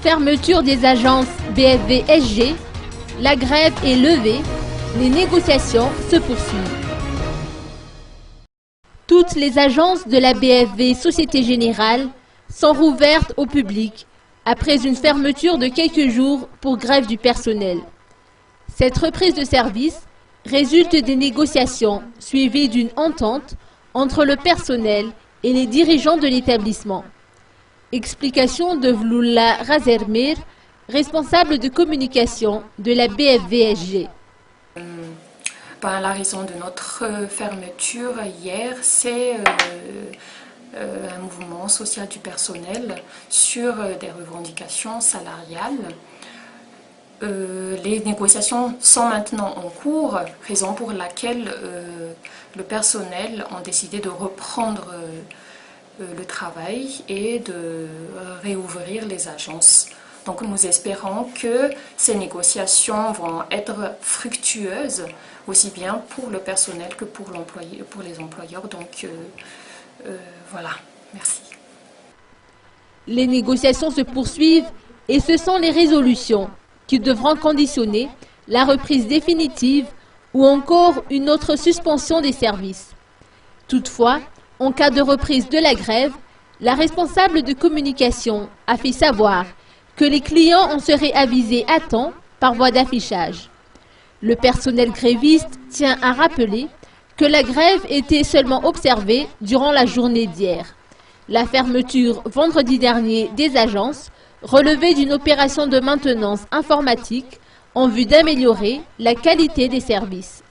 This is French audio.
Fermeture des agences BFV-SG, la grève est levée, les négociations se poursuivent. Toutes les agences de la BFV Société Générale sont rouvertes au public après une fermeture de quelques jours pour grève du personnel. Cette reprise de service résulte des négociations suivies d'une entente entre le personnel et les dirigeants de l'établissement. Explication de Vloula Razermir, responsable de communication de la BFV-SG. La raison de notre fermeture hier, c'est un mouvement social du personnel sur des revendications salariales. Les négociations sont maintenant en cours, raison pour laquelle le personnel a décidé de reprendre le travail et de réouvrir les agences. Donc nous espérons que ces négociations vont être fructueuses, aussi bien pour le personnel que pour les employeurs. Donc voilà, merci. Les négociations se poursuivent et ce sont les résolutions qui devront conditionner la reprise définitive ou encore une autre suspension des services. Toutefois, en cas de reprise de la grève, la responsable de communication a fait savoir que les clients en seraient avisés à temps par voie d'affichage. Le personnel gréviste tient à rappeler que la grève était seulement observée durant la journée d'hier. La fermeture vendredi dernier des agences relevait d'une opération de maintenance informatique en vue d'améliorer la qualité des services.